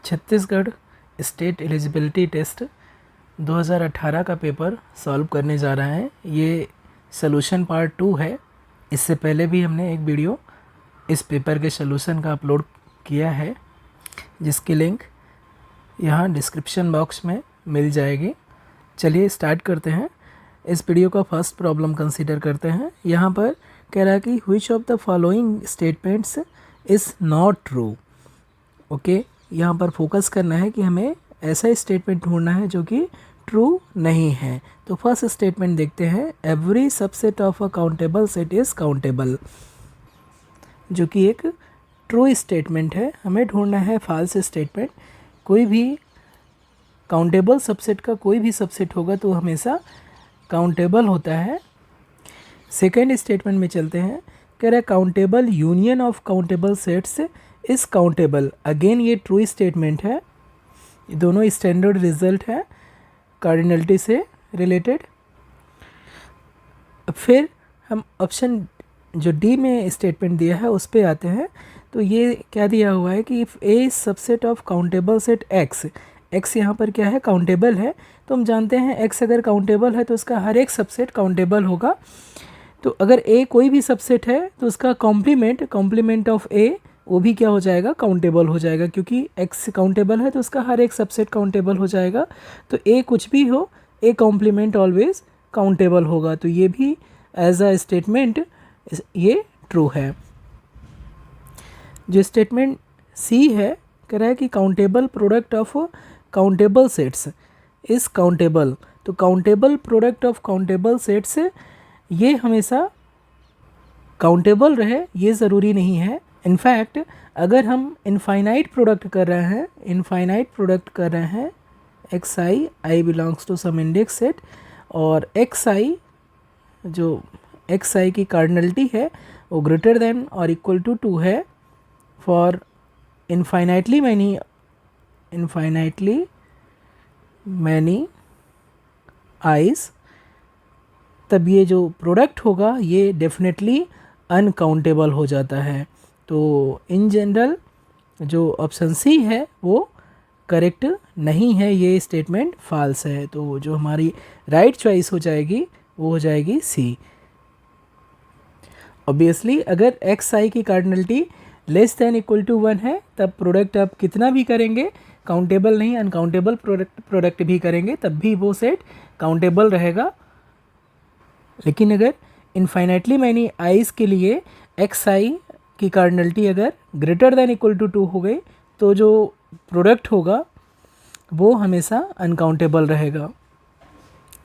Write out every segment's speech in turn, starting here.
Chhattisgarh state eligibility test 2018 का paper solve करने जा रहा है। ये सॉल्यूशन पार्ट 2 है। इससे पहले भी हमने एक वीडियो इस पेपर के सॉल्यूशन का अपलोड किया है, जिसकी लिंक यहाँ डिस्क्रिप्शन बॉक्स में मिल जाएगी। चलिए स्टार्ट करते हैं। इस वीडियो का फर्स्ट प्रॉब्लम कंसीडर करते हैं। यहाँ पर कह रहा है कि which of the following statements is not true. Okay, यहाँ पर फोकस करना है कि हमें ऐसा स्टेटमेंट ढूंढना है जो कि ट्रू नहीं है। तो फर्स्ट स्टेटमेंट देखते हैं, every subset of a countable set is countable, जो कि एक ट्रू स्टेटमेंट है। हमें ढूंढना है फॉल्स स्टेटमेंट। कोई भी काउंटेबल सबसेट का कोई भी सबसेट होगा तो हमेशा काउंटेबल होता है। सेकेंड स्टेटमेंट में चलते हैं। कह रहा है countable union of countable sets is countable. Again ये ट्रू स्टेटमेंट है। ये दोनों स्टैंडर्ड रिजल्ट है कार्डिनलिटी से रिलेटेड। फिर हम ऑप्शन जो डी में स्टेटमेंट दिया है उस पर आते हैं। तो ये क्या दिया हुआ है कि if A subset of countable set x, x यहाँ पर क्या है, काउंटेबल है। तो हम जानते हैं एक्स अगर काउंटेबल है तो उसका हर एक सबसेट काउंटेबल होगा। तो अगर ए कोई भी सबसेट है तो उसका कॉम्प्लीमेंट ऑफ ए वो भी क्या हो जाएगा, काउंटेबल हो जाएगा। क्योंकि एक्स काउंटेबल है तो उसका हर एक सबसेट काउंटेबल हो जाएगा। तो ए कुछ भी हो, ए कॉम्प्लीमेंट ऑलवेज काउंटेबल होगा। तो ये भी एज अ स्टेटमेंट ये ट्रू है। जो स्टेटमेंट सी है, कह रहा है कि countable product of countable sets is countable. तो countable product of countable sets ये हमेशा काउंटेबल रहे ये ज़रूरी नहीं है। इनफैक्ट अगर हम इनफाइनाइट प्रोडक्ट कर रहे हैं X I belongs to some index set, और एक्स आई जो एक्स आई की कार्डिनलिटी है वो ग्रेटर देन और इक्वल टू 2 है फॉर इनफाइनाइटली मैनी आइज़, तब ये जो प्रोडक्ट होगा ये डेफिनेटली अनकाउंटेबल हो जाता है। तो इन जनरल जो ऑप्शन सी है वो करेक्ट नहीं है, ये स्टेटमेंट फॉल्स है। तो जो हमारी राइट चॉइस हो जाएगी वो हो जाएगी सी। ऑब्वियसली अगर एक्स आई की cardinality less than equal to 1 है तब प्रोडक्ट आप कितना भी करेंगे काउंटेबल नहीं, अनकाउंटेबल प्रोडक्ट भी करेंगे तब भी वो सेट काउंटेबल रहेगा। लेकिन अगर इनफाइनाइटली मैनी आइज़ के लिए एक्स आई की कार्डिनलिटी अगर ग्रेटर देन इक्वल टू 2 हो गई तो जो प्रोडक्ट होगा वो हमेशा अनकाउंटेबल रहेगा।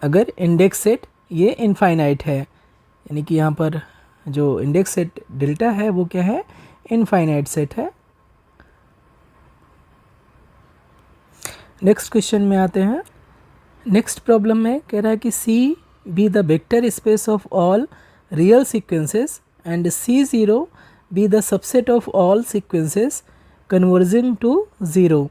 अगर इंडेक्स सेट ये इनफाइनाइट है, यानी कि यहाँ पर जो इंडेक्स सेट डेल्टा है वो क्या है, इनफाइनाइट सेट है। नेक्स्ट क्वेश्चन में आते हैं। नेक्स्ट प्रॉब्लम में कह रहा है कि C be the vector space of all real sequences and C0 be the subset of all sequences converging to 0,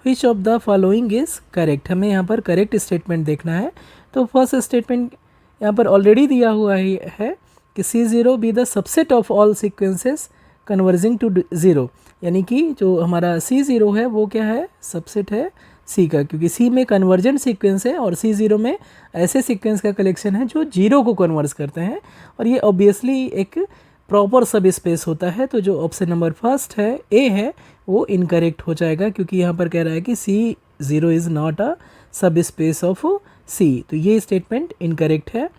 which of the following is correct। हमें यहाँ पर करेक्ट स्टेटमेंट देखना है। तो फर्स्ट स्टेटमेंट यहाँ पर ऑलरेडी दिया हुआ है कि C0 be the subset of all sequences converging to 0, यानी कि जो हमारा C0 है वो क्या है, सबसेट है C का, क्योंकि C में कन्वर्जेंट सीक्वेंस है और C0 में ऐसे सीक्वेंस का कलेक्शन है जो 0 को कन्वर्ज करते हैं, और ये ऑब्वियसली एक प्रॉपर सब स्पेस होता है। तो जो ऑप्शन नंबर फर्स्ट है ए है वो इनकरेक्ट हो जाएगा, क्योंकि यहाँ पर कह रहा है कि C0 इज़ नॉट अ सब स्पेस ऑफ C। तो ये स्टेटमेंट इनकरेक्ट है।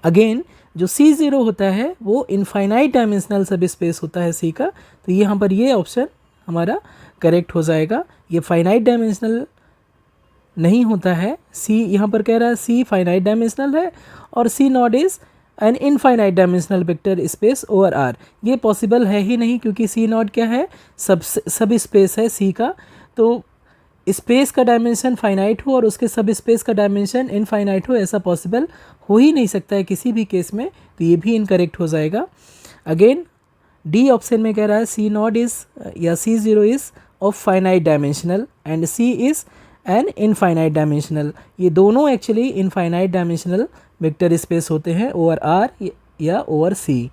अगेन जो C0 होता है वो इनफाइनाइट डायमेंशनल सब स्पेस होता है C का। तो यहाँ पर ये ऑप्शन हमारा करेक्ट हो जाएगा। ये फाइनाइट डायमेंशनल नहीं होता है। C यहाँ पर कह रहा है C फाइनाइट डायमेंशनल है और C0 is an infinite dimensional vector space over R। ये पॉसिबल है ही नहीं, क्योंकि C0 क्या है, सब स्पेस है C का। तो स्पेस का डायमेंशन फाइनाइट हो और उसके सब स्पेस का डायमेंशन इनफाइनाइट हो, ऐसा पॉसिबल हो ही नहीं सकता है किसी भी केस में। तो ये भी इनकरेक्ट हो जाएगा। अगेन डी ऑप्शन में कह रहा है C0 इज़ या C0 is of finite dimensional and C is an infinite dimensional. ये दोनों actually infinite dimensional vector space होते हैं ओवर R या ओवर C।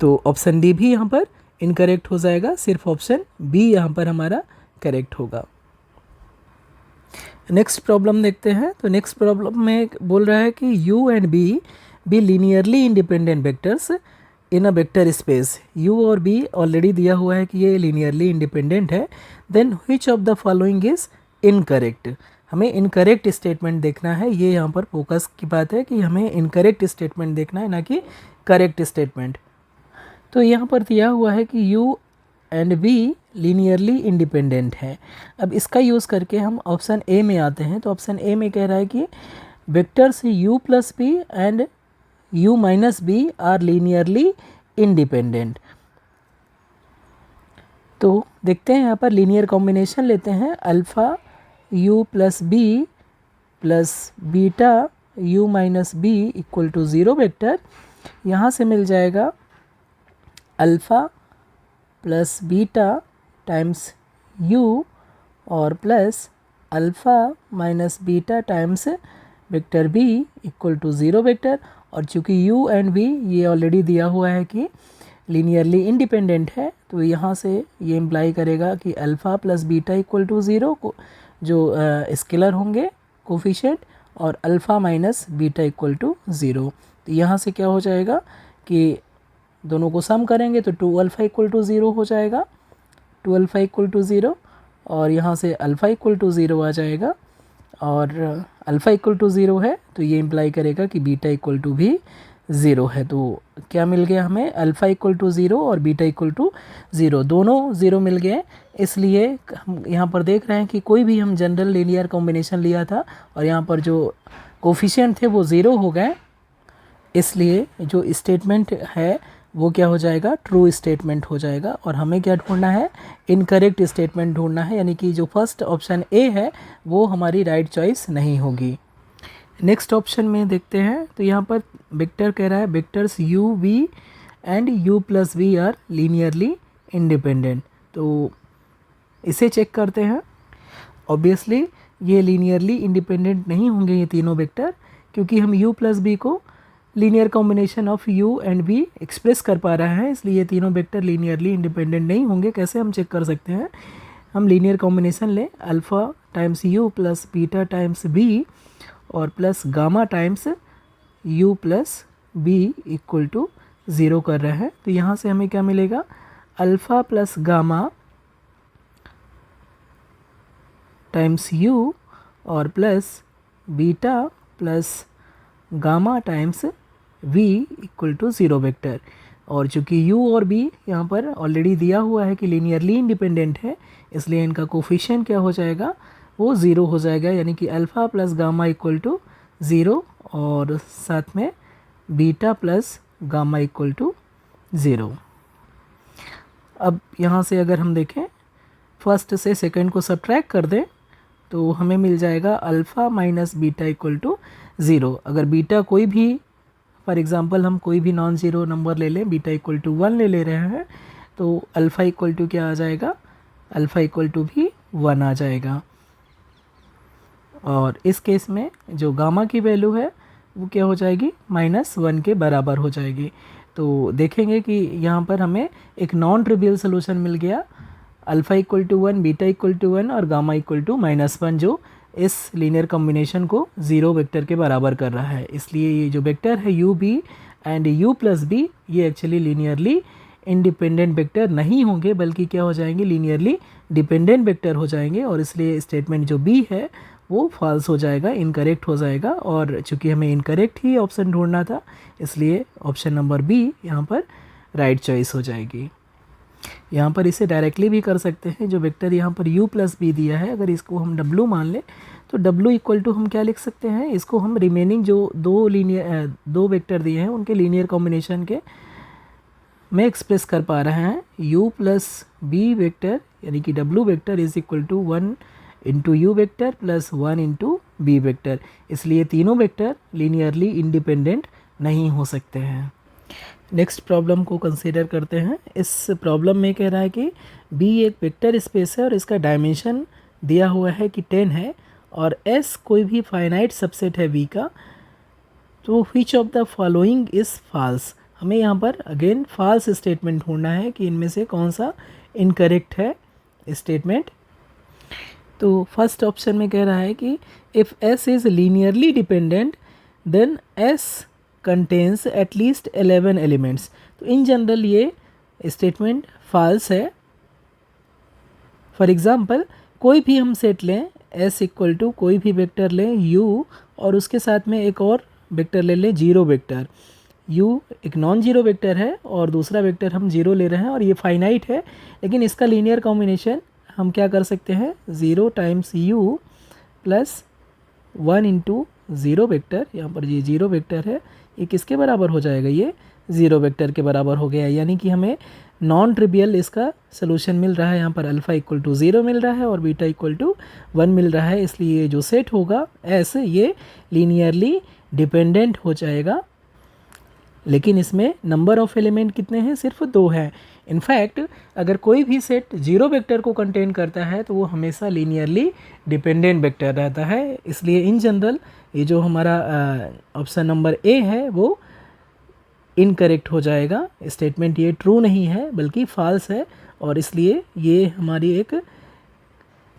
तो ऑप्शन डी भी यहाँ पर इनकरेक्ट हो जाएगा, सिर्फ ऑप्शन बी यहाँ पर हमारा करेक्ट होगा। नेक्स्ट प्रॉब्लम देखते हैं। तो नेक्स्ट प्रॉब्लम में बोल रहा है कि u and b be linearly independent vectors in a vector space. u और b ऑलरेडी दिया हुआ है कि ये लीनियरली इंडिपेंडेंट है। Then which of the following is incorrect. हमें इनकरेक्ट स्टेटमेंट देखना है, ये यहाँ पर फोकस की बात है कि हमें इनकरेक्ट स्टेटमेंट देखना है, ना कि करेक्ट स्टेटमेंट। तो यहाँ पर दिया हुआ है कि u and b linearly independent है। अब इसका यूज़ करके हम ऑप्शन ए में आते हैं। तो ऑप्शन ए में कह रहा है कि vectors u plus B and u minus B are linearly independent. तो देखते हैं यहाँ पर लीनियर कॉम्बिनेशन लेते हैं, alpha u plus B plus beta u minus B equal to 0 vector. यहाँ से मिल जाएगा alpha plus beta times u और plus alpha minus beta times vector b equal to 0 vector. और चूँकि u एंड b ये ऑलरेडी दिया हुआ है कि लीनियरली इंडिपेंडेंट है, तो यहाँ से ये इम्प्लाई करेगा कि alpha plus beta equal to 0 को जो स्केलर होंगे कोफिशिएंट, और alpha minus beta equal to 0। तो यहाँ से क्या हो जाएगा कि दोनों को सम करेंगे तो 2 अल्फ़ा इक्वल टू 0 हो जाएगा, 2 अल्फ़ा इक्वल टू 0, और यहाँ से अल्फ़ा इक्वल टू 0 आ जाएगा। और अल्फ़ा इक्वल टू 0 है तो ये इम्प्लाई करेगा कि बीटा इक्वल टू भी 0 है। तो क्या मिल गया हमें, अल्फ़ा इक्वल टू 0 और बीटा इक्वल टू 0, दोनों 0 मिल गए। इसलिए हम यहाँ पर देख रहे हैं कि कोई भी हम जनरल लीनियर कॉम्बिनेशन लिया था और यहाँ पर जो कोफिशिएंट थे वो 0 हो गए, इसलिए जो स्टेटमेंट है वो क्या हो जाएगा, ट्रू स्टेटमेंट हो जाएगा। और हमें क्या ढूंढना है, इनकरेक्ट स्टेटमेंट ढूंढना है, यानी कि जो फर्स्ट ऑप्शन ए है वो हमारी राइट चॉइस नहीं होगी। नेक्स्ट ऑप्शन में देखते हैं। तो यहाँ पर वेक्टर कह रहा है vectors u v and u plus v are linearly independent. तो इसे चेक करते हैं। ऑब्वियसली ये लीनियरली इंडिपेंडेंट नहीं होंगे ये तीनों वेक्टर, क्योंकि हम u प्लस b को linear combination of u and v express कर पा रहे हैं, इसलिए ये तीनों वेक्टर लीनियरली इंडिपेंडेंट नहीं होंगे। कैसे हम चेक कर सकते हैं, हम लीनियर कॉम्बिनेशन लें, alpha times u plus beta times b और plus gamma times u plus b equal to 0 कर रहे हैं। तो यहाँ से हमें क्या मिलेगा, alpha plus gamma times u और plus beta plus gamma times v equal to 0 vector. और चूँकि u और b यहाँ पर ऑलरेडी दिया हुआ है कि लीनियरली इंडिपेंडेंट है, इसलिए इनका कोफिशिएंट क्या हो जाएगा, वो 0 हो जाएगा, यानी कि alpha plus gamma equal to 0 और साथ में beta plus gamma equal to 0। अब यहाँ से अगर हम देखें फर्स्ट से सेकंड को सब्ट्रैक्ट कर दें तो हमें मिल जाएगा alpha minus beta equal to 0। अगर बीटा कोई भी, फॉर एग्ज़ाम्पल हम कोई भी नॉन ज़ीरो नंबर ले लें, बीटा इक्वल टू 1 ले रहे हैं, तो अल्फ़ा इक्वल टू क्या आ जाएगा, अल्फ़ा इक्वल टू भी 1 आ जाएगा। और इस केस में जो गामा की वैल्यू है वो क्या हो जाएगी, -1 के बराबर हो जाएगी। तो देखेंगे कि यहाँ पर हमें एक नॉन ट्रिवियल सोल्यूशन मिल गया, alpha equal to 1, beta equal to 1 और गामा इक्वल टू -1, जो इस लीनियर कॉम्बिनेशन को 0 वेक्टर के बराबर कर रहा है। इसलिए ये जो वेक्टर है u b and u plus b ये एक्चुअली लीनियरली इंडिपेंडेंट वेक्टर नहीं होंगे, बल्कि क्या हो जाएंगे, लीनियरली डिपेंडेंट वेक्टर हो जाएंगे। और इसलिए स्टेटमेंट जो b है वो फॉल्स हो जाएगा, इनकरेक्ट हो जाएगा। और चूँकि हमें इनकरेक्ट ही ऑप्शन ढूंढना था, इसलिए ऑप्शन नंबर बी यहाँ पर राइट चॉइस हो जाएगी। यहाँ पर इसे डायरेक्टली भी कर सकते हैं, जो वेक्टर यहाँ पर u प्लस बी दिया है, अगर इसको हम w मान लें तो w इक्वल टू हम क्या लिख सकते हैं, इसको हम रिमेनिंग जो दो वेक्टर दिए हैं उनके लीनियर कॉम्बिनेशन के में एक्सप्रेस कर पा रहे हैं। u प्लस बी वेक्टर यानी कि w vector is equal to 1 into U vector plus 1 into B vector. इसलिए तीनों वेक्टर लीनियरली इंडिपेंडेंट नहीं हो सकते हैं। नेक्स्ट प्रॉब्लम को कंसीडर करते हैं। इस प्रॉब्लम में कह रहा है कि b एक वेक्टर स्पेस है और इसका डायमेंशन दिया हुआ है कि 10 है और s कोई भी फाइनाइट सबसेट है v का, तो which of the following is false. हमें यहाँ पर अगेन फॉल्स स्टेटमेंट ढूंढना है कि इनमें से कौन सा इनकरेक्ट है स्टेटमेंट। तो फर्स्ट ऑप्शन में कह रहा है कि if S is linearly dependent then S contains at least 11 elements. तो इन जनरल ये स्टेटमेंट फॉल्स है। फॉर एग्ज़ाम्पल कोई भी हम सेट लें S इक्वल टू कोई भी वेक्टर लें U और उसके साथ में एक और वेक्टर ले लें जीरो वेक्टर। U एक नॉन जीरो वेक्टर है और दूसरा वेक्टर हम जीरो ले रहे हैं और ये फाइनाइट है, लेकिन इसका लीनियर कॉम्बिनेशन हम क्या कर सकते हैं, 0 times U plus 1 into zero vector, यहाँ पर ये जीरो वेक्टर है, ये किसके बराबर हो जाएगा, ये ज़ीरो वेक्टर के बराबर हो गया। यानी कि हमें नॉन ट्रिवियल इसका सोल्यूशन मिल रहा है। यहाँ पर अल्फ़ा इक्वल टू 0 मिल रहा है और बीटा इक्वल टू 1 मिल रहा है, इसलिए जो सेट होगा एस ये लीनियरली डिपेंडेंट हो जाएगा। लेकिन इसमें नंबर ऑफ़ एलिमेंट कितने हैं, सिर्फ 2 हैं। इनफैक्ट अगर कोई भी सेट जीरो वेक्टर को कंटेन करता है तो वो हमेशा लीनियरली डिपेंडेंट वेक्टर रहता है। इसलिए इन जनरल ये जो हमारा ऑप्शन नंबर ए है वो इनकरेक्ट हो जाएगा। स्टेटमेंट ये ट्रू नहीं है बल्कि फॉल्स है और इसलिए ये हमारी एक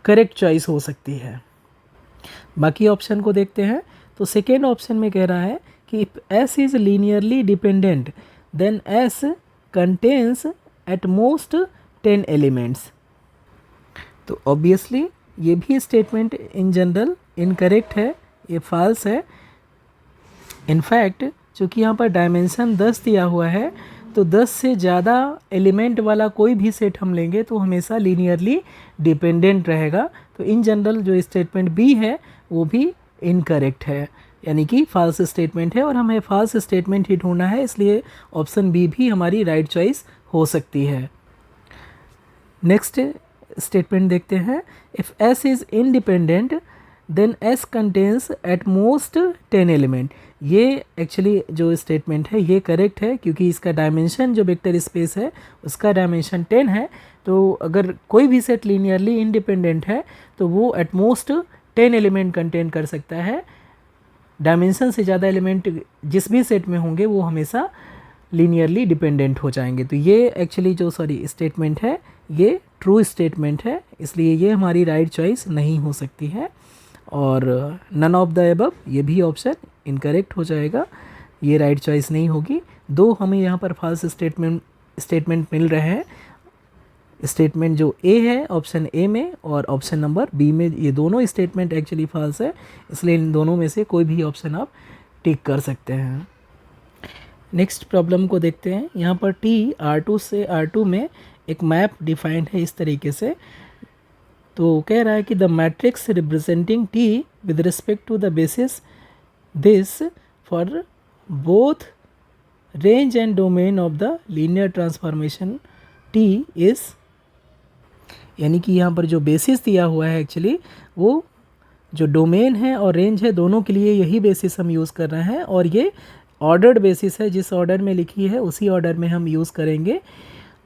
करेक्ट चॉइस हो सकती है। बाकी ऑप्शन को देखते हैं। तो सेकेंड ऑप्शन में कह रहा है कि if S is linearly dependent then S contains at most 10 elements. तो ऑब्वियसली ये भी स्टेटमेंट इन जनरल इनकरेक्ट है, ये फॉल्स है। इनफैक्ट चूँकि यहाँ पर डायमेंशन 10 दिया हुआ है तो 10 से ज़्यादा एलिमेंट वाला कोई भी सेट हम लेंगे तो हमेशा लीनियरली डिपेंडेंट रहेगा। तो इन जनरल जो स्टेटमेंट बी है वो भी इनकरेक्ट है, यानी कि फॉल्स स्टेटमेंट है और हमें फॉल्स स्टेटमेंट ही ढूंढना है, इसलिए ऑप्शन बी भी हमारी राइट चॉइस हो सकती है। नेक्स्ट स्टेटमेंट देखते हैं। If S is independent then S contains at most 10 element. ये एक्चुअली जो स्टेटमेंट है ये करेक्ट है क्योंकि इसका डायमेंशन जो वेक्टर स्पेस है उसका डायमेंशन 10 है। तो अगर कोई भी सेट लीनियरली इंडिपेंडेंट है तो वो एट मोस्ट 10 एलिमेंट कंटेन कर सकता है। डायमेंशन से ज़्यादा एलिमेंट जिस भी सेट में होंगे वो हमेशा लीनियरली डिपेंडेंट हो जाएंगे। तो ये एक्चुअली जो स्टेटमेंट है ये ट्रू स्टेटमेंट है, इसलिए ये हमारी राइट चॉइस नहीं हो सकती है। और नन ऑफ द अबव ये भी ऑप्शन इनकरेक्ट हो जाएगा, ये राइट चॉइस नहीं होगी। दो हमें यहाँ पर फॉल्स स्टेटमेंट मिल रहे हैं। स्टेटमेंट जो ए है ऑप्शन ए में और ऑप्शन नंबर बी में, ये दोनों स्टेटमेंट एक्चुअली फॉल्स है, इसलिए इन दोनों में से कोई भी ऑप्शन आप टिक कर सकते हैं। नेक्स्ट प्रॉब्लम को देखते हैं। यहाँ पर टी R2 से R2 में एक मैप डिफाइंड है इस तरीके से। तो कह रहा है कि the matrix representing T with respect to the basis this for both range and domain of the linear transformation T is, यानी कि यहाँ पर जो बेसिस दिया हुआ है एक्चुअली वो जो डोमेन है और रेंज है दोनों के लिए यही बेसिस हम यूज़ कर रहे हैं और ये ऑर्डर्ड बेसिस है, जिस ऑर्डर में लिखी है उसी ऑर्डर में हम यूज़ करेंगे।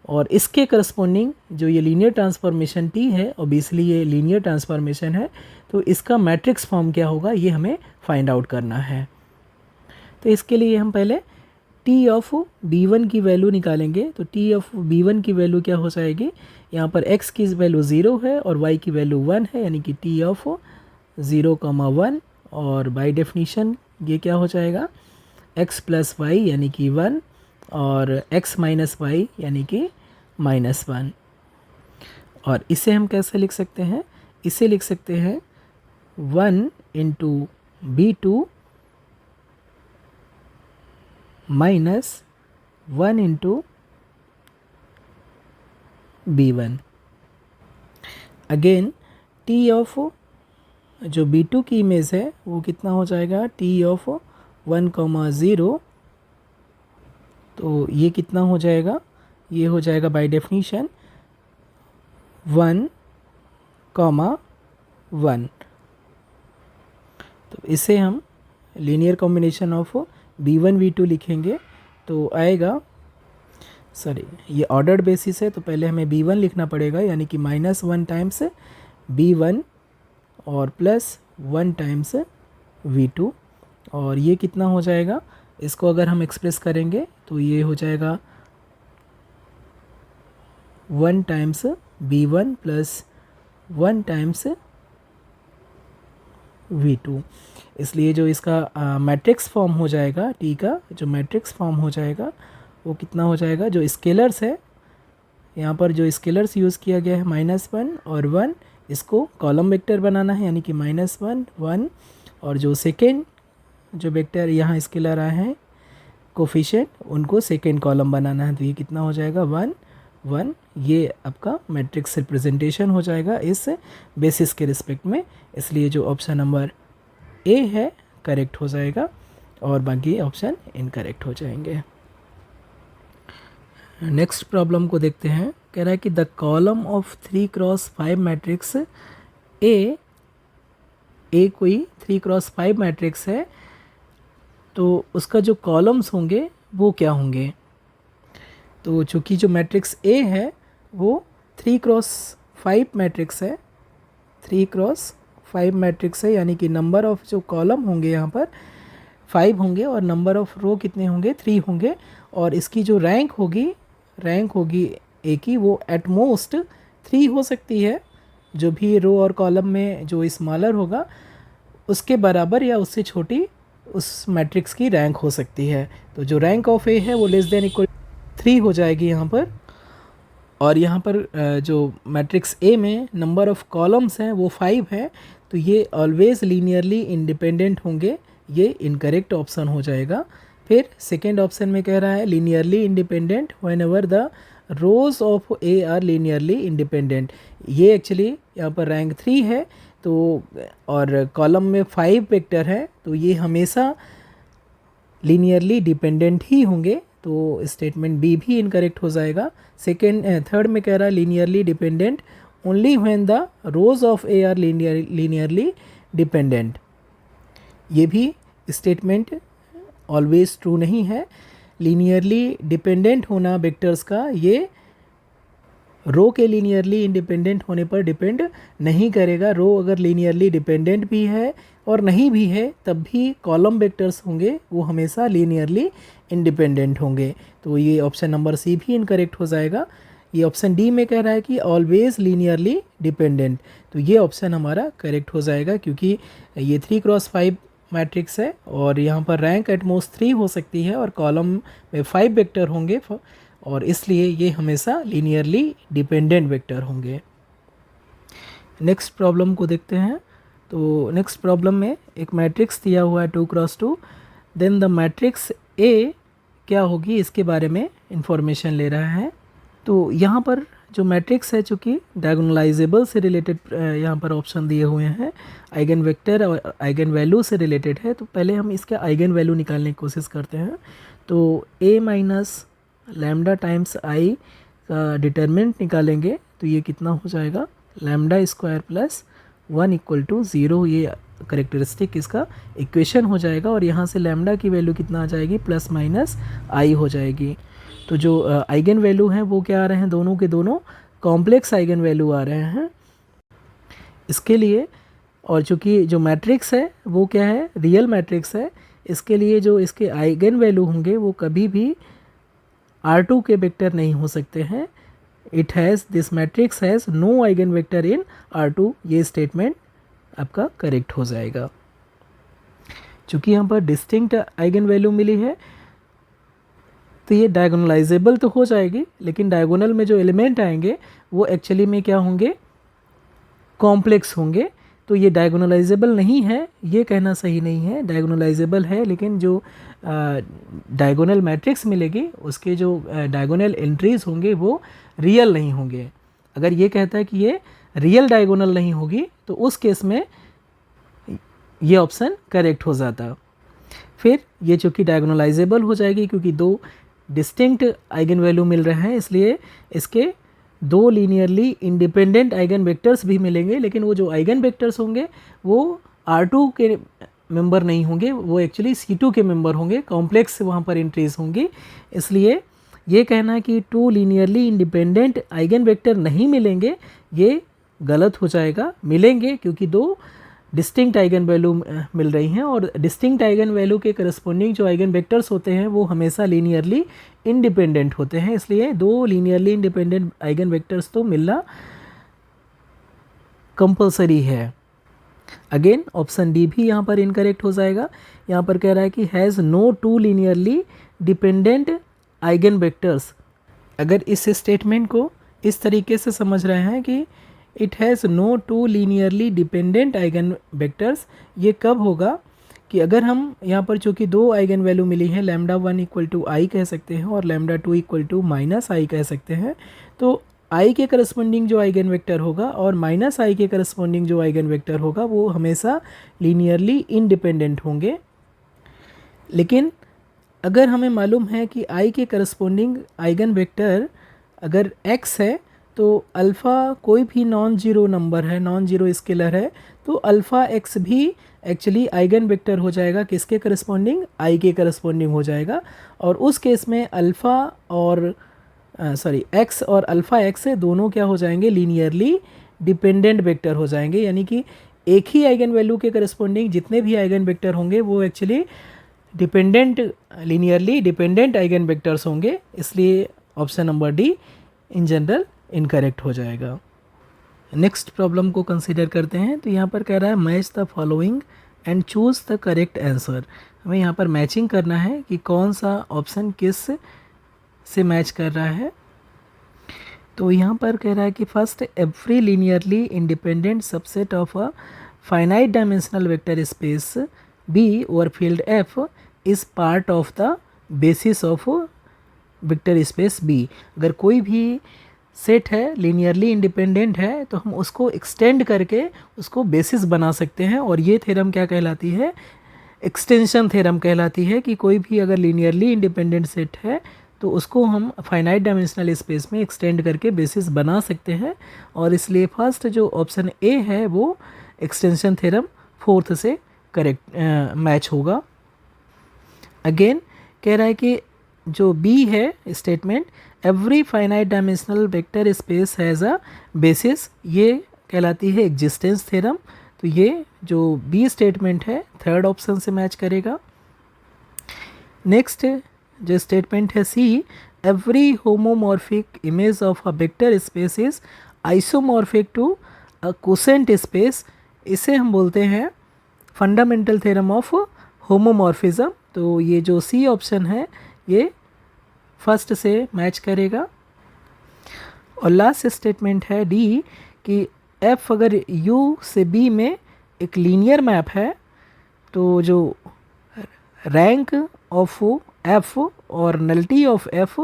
और इसके करस्पॉन्डिंग जो ये लीनियर ट्रांसफॉर्मेशन टी है, ऑब्वियसली ये लीनियर ट्रांसफॉर्मेशन है, तो इसका मैट्रिक्स फॉर्म क्या होगा ये हमें फाइंड आउट करना है। तो इसके लिए हम पहले टी ऑफ B1 की वैल्यू निकालेंगे। तो टी ऑफ B1 की वैल्यू क्या हो जाएगी, यहाँ पर x की वैल्यू 0 है और y की वैल्यू 1 है, यानी कि टी ऑफ 0,1 और बाय डेफिनीशन ये क्या हो जाएगा x प्लस वाई यानी कि 1 और x माइनस वाई यानी कि -1। और इसे हम कैसे लिख सकते हैं, इसे लिख सकते हैं 1 into B2 minus 1 into B1। Again T of जो B2 की इमेज है वो कितना हो जाएगा, टी ऑफ 1,0। तो ये कितना हो जाएगा, ये हो जाएगा बाय डेफिनीशन 1,1। तो इसे हम linear combination of B1 B2 लिखेंगे तो आएगा, सॉरी ये ऑर्डर्ड बेसिस है तो पहले हमें B1 लिखना पड़ेगा, यानी कि -1 टाइम्स B1 और +1 टाइम्स V2। और ये कितना हो जाएगा, इसको अगर हम एक्सप्रेस करेंगे तो ये हो जाएगा 1 टाइम्स B1 + 1 टाइम्स V2। इसलिए जो इसका मैट्रिक्स फॉर्म हो जाएगा, T का जो मैट्रिक्स फॉर्म हो जाएगा वो कितना हो जाएगा, जो स्केलर्स है यहाँ पर जो स्केलर्स यूज़ किया गया है -1 और 1, इसको कॉलम वेक्टर बनाना है, यानी कि -1 1, और जो सेकेंड जो वेक्टर यहाँ स्केलर आए हैं कोफिशिएंट, उनको सेकेंड कॉलम बनाना है। तो ये कितना हो जाएगा 1 1, ये आपका मैट्रिक्स रिप्रेजेंटेशन हो जाएगा इस बेसिस के रिस्पेक्ट में। इसलिए जो ऑप्शन नंबर ए है करेक्ट हो जाएगा और बाकी ऑप्शन इनकरेक्ट हो जाएंगे। नेक्स्ट प्रॉब्लम को देखते हैं। कह रहा है कि the column of 3x5 matrix A कोई 3x5 मैट्रिक्स है, तो उसका जो कॉलम्स होंगे वो क्या होंगे। तो चूँकि जो मैट्रिक्स ए है वो 3x5 मैट्रिक्स है, 3x5 मैट्रिक्स है, यानी कि नंबर ऑफ जो कॉलम होंगे यहाँ पर 5 होंगे और नंबर ऑफ रो कितने होंगे, 3 होंगे। और इसकी जो रैंक होगी ए की, वो एट मोस्ट 3 हो सकती है। जो भी रो और कॉलम में जो स्मॉलर होगा उसके बराबर या उससे छोटी उस मैट्रिक्स की रैंक हो सकती है। तो जो रैंक ऑफ ए है वो लेस देन इक्वल 3 हो जाएगी यहाँ पर। और यहाँ पर जो मैट्रिक्स ए में नंबर ऑफ कॉलम्स हैं वो 5 है, तो ये ऑलवेज लीनियरली इंडिपेंडेंट होंगे, ये इनकरेक्ट ऑप्शन हो जाएगा। फिर सेकेंड ऑप्शन में कह रहा है linearly independent when ever the rose of A R linearly independent. ये एक्चुअली यहाँ पर रैंक 3 है, तो और कॉलम में 5 वेक्टर है, तो ये हमेशा लीनियरली डिपेंडेंट ही होंगे, तो स्टेटमेंट बी भी इनकरेक्ट हो जाएगा। थर्ड में कह रहा है linearly dependent only when the rose of A R linearly dependent. ये भी स्टेटमेंट ऑलवेज ट्रू नहीं है। लीनियरली डिपेंडेंट होना वेक्टर्स का ये रो के लीनियरली इंडिपेंडेंट होने पर डिपेंड नहीं करेगा। रो अगर लीनियरली डिपेंडेंट भी है और नहीं भी है तब भी कॉलम वेक्टर्स होंगे वो हमेशा लीनियरली इंडिपेंडेंट होंगे। तो ये ऑप्शन नंबर सी भी इनकरेक्ट हो जाएगा। ये ऑप्शन डी में कह रहा है कि ऑलवेज लीनियरली डिपेंडेंट, तो ये ऑप्शन हमारा करेक्ट हो जाएगा क्योंकि ये 3x5 मैट्रिक्स है और यहाँ पर रैंक एट मोस्ट 3 हो सकती है और कॉलम में 5 वेक्टर होंगे और इसलिए ये हमेशा लीनियरली डिपेंडेंट वेक्टर होंगे। नेक्स्ट प्रॉब्लम को देखते हैं। तो नेक्स्ट प्रॉब्लम में एक मैट्रिक्स दिया हुआ है 2x2, then the matrix A क्या होगी इसके बारे में इंफॉर्मेशन ले रहा है। तो यहाँ पर जो मैट्रिक्स है चूँकि डायगोनलाइजेबल से रिलेटेड यहाँ पर ऑप्शन दिए हुए हैं, आइगन वेक्टर और आइगन वैल्यू से रिलेटेड है, तो पहले हम इसके आइगन वैल्यू निकालने की कोशिश करते हैं। तो a minus lambda times I का डिटरमिनेंट निकालेंगे तो ये कितना हो जाएगा, lambda square plus 1 equal to 0, ये करेक्टरिस्टिक इसका इक्वेशन हो जाएगा। और यहाँ से लैम्डा की वैल्यू कितना आ जाएगी, प्लस माइनस आई हो जाएगी। तो जो आइगन वैल्यू हैं वो क्या आ रहे हैं, दोनों के दोनों कॉम्प्लेक्स आइगन वैल्यू आ रहे हैं इसके लिए। और चूँकि जो मैट्रिक्स है वो क्या है, रियल मैट्रिक्स है, इसके लिए जो इसके आइगन वैल्यू होंगे वो कभी भी R2 के वेक्टर नहीं हो सकते हैं। This matrix has no eigen vector in R2, ये स्टेटमेंट आपका करेक्ट हो जाएगा। चूँकि यहाँ पर डिस्टिंक्ट आइगन वैल्यू मिली है तो ये डायगोनलाइजेबल तो हो जाएगी, लेकिन डायगोनल में जो एलिमेंट आएंगे वो एक्चुअली में क्या होंगे, कॉम्प्लेक्स होंगे। तो ये डायगोनलाइजेबल नहीं है, ये कहना सही नहीं है, डायगोनलाइजेबल है, लेकिन जो डायगोनल मैट्रिक्स मिलेगी उसके जो डायगोनल एंट्रीज होंगे वो रियल नहीं होंगे। अगर ये कहता है कि ये रियल डायगोनल नहीं होगी तो उस केस में ये ऑप्शन करेक्ट हो जाता। फिर ये चूँकि डायगोनलाइजेबल हो जाएगी क्योंकि दो डिस्टिंक्ट आइगन वैल्यू मिल रहे हैं, इसलिए इसके दो लीनियरली इंडिपेंडेंट आइगन वेक्टर्स भी मिलेंगे, लेकिन वो जो आइगन वेक्टर्स होंगे वो R2 के मेंबर नहीं होंगे, वो एक्चुअली C2 के मेंबर होंगे, कॉम्प्लेक्स वहाँ पर एंट्रीज होंगी। इसलिए ये कहना है कि 2 लीनियरली इंडिपेंडेंट आइगन वेक्टर नहीं मिलेंगे, ये गलत हो जाएगा। मिलेंगे क्योंकि दो डिस्टिंक्ट आइगन वैल्यू मिल रही हैं और डिस्टिंक्ट आइगन वैल्यू के करस्पॉन्डिंग जो आइगन वेक्टर्स होते हैं वो हमेशा लीनियरली इंडिपेंडेंट होते हैं, इसलिए दो लीनियरली इंडिपेंडेंट आइगन वेक्टर्स तो मिलना कंपलसरी है। अगेन ऑप्शन डी भी यहाँ पर इनकरेक्ट हो जाएगा। यहाँ पर कह रहा है कि has no two linearly dependent eigen vectors. अगर इस स्टेटमेंट को इस तरीके से समझ रहे हैं कि it has no two linearly dependent eigen vectors, ये कब होगा कि अगर हम यहाँ पर चूँकि दो आइगन वैल्यू मिली है, लैम्डा 1 इक्वल टू आई कह सकते हैं और लैम्डा 2 इक्वल टू माइनस आई कह सकते हैं। तो आई के करस्पॉन्डिंग जो आइगन वेक्टर होगा और माइनस आई के करस्पॉन्डिंग जो आइगन वेक्टर होगा वो हमेशा लीनियरली इंडिपेंडेंट होंगे। लेकिन अगर हमें मालूम है कि आई के करस्पॉन्डिंग आइगन वेक्टर अगर x है तो अल्फ़ा कोई भी नॉन जीरो नंबर है, नॉन जीरो स्केलर है, तो अल्फ़ा x भी एक्चुअली आइगन वेक्टर हो जाएगा किसके करस्पॉन्डिंग, आई के करस्पॉन्डिंग हो जाएगा। और उस केस में अल्फ़ा और x और अल्फ़ा x दोनों क्या हो जाएंगे, लीनियरली डिपेंडेंट वेक्टर हो जाएंगे। यानी कि एक ही आइगन वैल्यू के करस्पॉन्डिंग जितने भी आइगन वेक्टर होंगे वो actually dependent, linearly dependent eigen vectors होंगे। इसलिए option number D in general incorrect हो जाएगा। नेक्स्ट प्रॉब्लम को कंसीडर करते हैं। तो यहाँ पर कह रहा है match the following and choose the correct answer. हमें यहाँ पर मैचिंग करना है कि कौन सा ऑप्शन किस से मैच कर रहा है। तो यहाँ पर कह रहा है कि first, every linearly independent subset of a finite dimensional vector space B over field F is part of the basis of vector space B. अगर कोई भी सेट है लीनियरली इंडिपेंडेंट है तो हम उसको एक्सटेंड करके उसको बेसिस बना सकते हैं। और ये थ्योरम क्या कहलाती है, एक्सटेंशन थ्योरम कहलाती है कि कोई भी अगर लीनियरली इंडिपेंडेंट सेट है तो उसको हम फाइनाइट डायमेंशनल स्पेस में एक्सटेंड करके बेसिस बना सकते हैं। और इसलिए फर्स्ट जो ऑप्शन ए है वो एक्सटेंशन थ्योरम फोर्थ से करेक्ट मैच होगा। अगेन कह रहा है कि जो बी है statement, every finite dimensional vector space has a basis, ये कहलाती है एग्जिस्टेंस थ्योरम। तो ये जो बी स्टेटमेंट है थर्ड ऑप्शन से मैच करेगा। नेक्स्ट जो स्टेटमेंट है C, every homomorphic image of a vector space is isomorphic to a quotient space, इसे हम बोलते हैं फंडामेंटल थ्योरम ऑफ होमोमॉर्फिज्म। तो ये जो सी ऑप्शन है ये फर्स्ट से मैच करेगा। और लास्ट स्टेटमेंट है डी कि एफ अगर यू से बी में एक लीनियर मैप है तो जो रैंक ऑफ एफ और nullity of F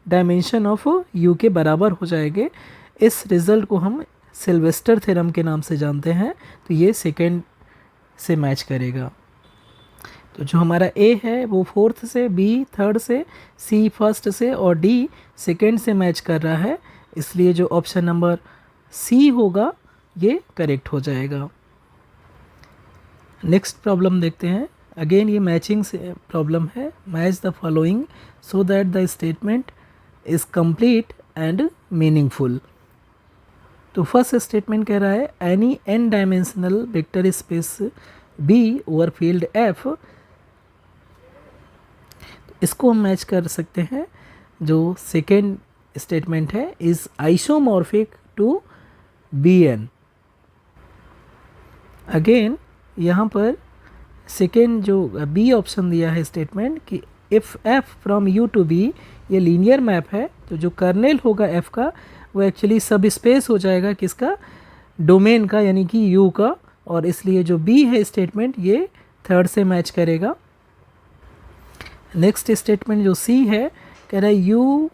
dimension of you के बराबर हो जाएंगे। इस रिज़ल्ट को हम सिल्वेस्टर थ्योरम के नाम से जानते हैं। तो ये सेकेंड से मैच करेगा। तो जो हमारा ए है वो फोर्थ से, बी थर्ड से, सी फर्स्ट से और डी सेकेंड से मैच कर रहा है। इसलिए जो ऑप्शन नंबर सी होगा ये करेक्ट हो जाएगा। नेक्स्ट प्रॉब्लम देखते हैं। अगेन ये मैचिंग से प्रॉब्लम है। Match the following so that the statement is complete and meaningful. तो फर्स्ट स्टेटमेंट कह रहा है any N dimensional vector space B over field F, इसको हम मैच कर सकते हैं। जो सेकेंड स्टेटमेंट है is isomorphic to B N. Again यहाँ पर सेकेंड जो बी ऑप्शन दिया है स्टेटमेंट कि if F from U to B, ये लीनियर मैप है तो जो कर्नेल होगा एफ का वो एक्चुअली सब स्पेस हो जाएगा किसका, डोमेन का, यानी कि यू का। और इसलिए जो बी है स्टेटमेंट ये थर्ड से मैच करेगा। नेक्स्ट स्टेटमेंट जो सी है कह रहा है यू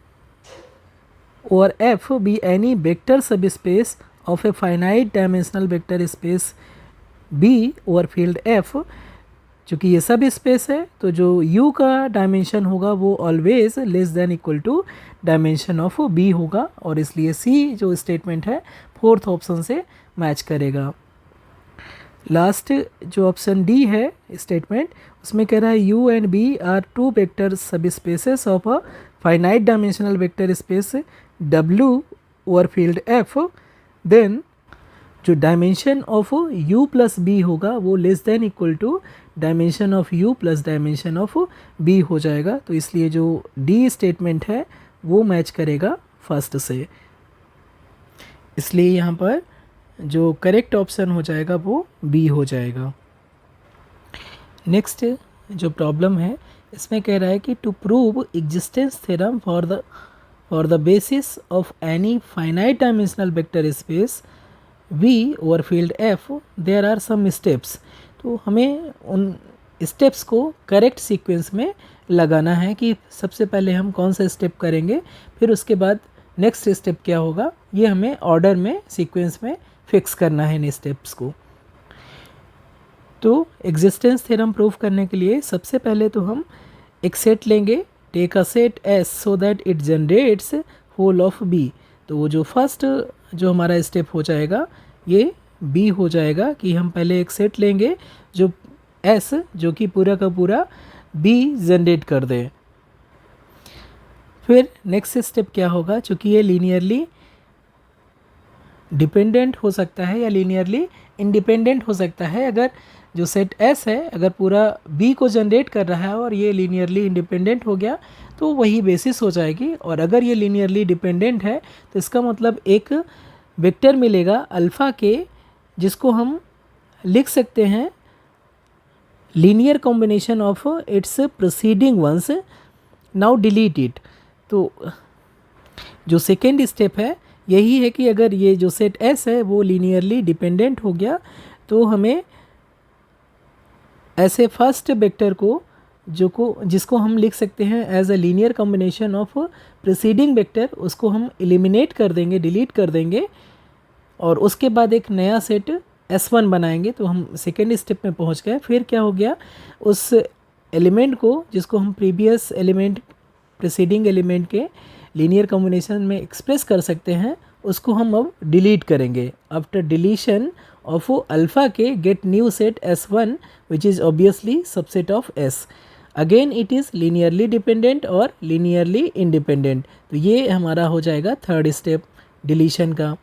और F be any vector sub space of a finite dimensional vector space B over field F. चूँकि ये सब स्पेस है तो जो u का डायमेंशन होगा वो always less than equal to dimension of b होगा। और इसलिए c जो स्टेटमेंट है फोर्थ ऑप्शन से मैच करेगा। लास्ट जो ऑप्शन डी है स्टेटमेंट, उसमें कह रहा है u and b are two vector subspaces of a finite dimensional vector space w over field f, then जो dimension of u plus b होगा वो less than equal to dimension of u plus dimension of b हो जाएगा। तो इसलिए जो D statement है वो मैच करेगा फर्स्ट से। इसलिए यहाँ पर जो करेक्ट ऑप्शन हो जाएगा वो बी हो जाएगा। नेक्स्ट जो प्रॉब्लम है इसमें कह रहा है कि to prove existence theorem for the basis of any finite dimensional vector space V over field F there are some steps. तो हमें उन स्टेप्स को करेक्ट सीक्वेंस में लगाना है कि सबसे पहले हम कौन सा स्टेप करेंगे, फिर उसके बाद नेक्स्ट स्टेप क्या होगा, ये हमें ऑर्डर में सीक्वेंस में फिक्स करना है इन स्टेप्स को। तो एग्जिस्टेंस थ्योरम प्रूफ करने के लिए सबसे पहले तो हम एक सेट लेंगे, take a set S so that it generates whole of B। तो वो जो फर्स्ट जो हमारा स्टेप हो जाएगा ये B हो जाएगा कि हम पहले एक सेट लेंगे जो S जो कि पूरा का पूरा B जनरेट कर दे। फिर नेक्स्ट स्टेप क्या होगा, चूँकि ये लीनियरली डिपेंडेंट हो सकता है या लीनियरली इंडिपेंडेंट हो सकता है। अगर जो सेट S है अगर पूरा B को जनरेट कर रहा है और ये लीनियरली इंडिपेंडेंट हो गया तो वही बेसिस हो जाएगी। और अगर ये लीनियरली डिपेंडेंट है तो इसका मतलब एक वेक्टर मिलेगा अल्फ़ा के, जिसको हम लिख सकते हैं linear combination of its preceding ones. Now delete it. तो जो सेकेंड स्टेप है यही है कि अगर ये जो सेट S है वो लीनियरली डिपेंडेंट हो गया तो हमें ऐसे फर्स्ट वेक्टर को जिसको हम लिख सकते हैं as a linear combination of preceding vector, उसको हम एलिमिनेट कर देंगे, डिलीट कर देंगे और उसके बाद एक नया सेट S1 बनाएंगे। तो हम सेकेंड स्टेप में पहुंच गए। फिर क्या हो गया, उस एलिमेंट को जिसको हम प्रीवियस एलिमेंट प्रीसीडिंग एलिमेंट के लीनियर कॉम्बिनेशन में एक्सप्रेस कर सकते हैं, उसको हम अब डिलीट करेंगे। आफ्टर डिलीशन ऑफ अल्फ़ा के get new set S1 which is obviously subset of S। Again it is linearly dependent और लीनियरली इंडिपेंडेंट। तो ये हमारा हो जाएगा थर्ड स्टेप डिलीशन का।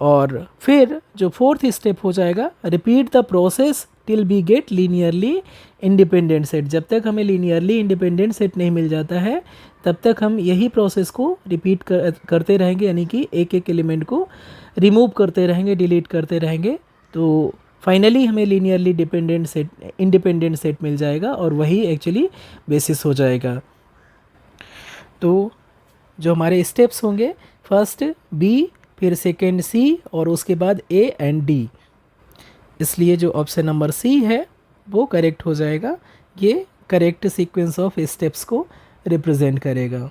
और फिर जो फोर्थ स्टेप हो जाएगा, repeat the process till we get linearly independent set. जब तक हमें लीनियरली इंडिपेंडेंट सेट नहीं मिल जाता है तब तक हम यही प्रोसेस को रिपीट करते रहेंगे, यानी कि एक एक एलिमेंट को रिमूव करते रहेंगे, डिलीट करते रहेंगे। तो फाइनली हमें लीनियरली इंडिपेंडेंट सेट मिल जाएगा और वही एक्चुअली बेसिस हो जाएगा। तो जो हमारे स्टेप्स होंगे, फर्स्ट B, फिर सेकेंड C और उसके बाद A एंड D। इसलिए जो ऑप्शन नंबर C है वो करेक्ट हो जाएगा। ये करेक्ट सीक्वेंस ऑफ स्टेप्स को रिप्रेजेंट करेगा।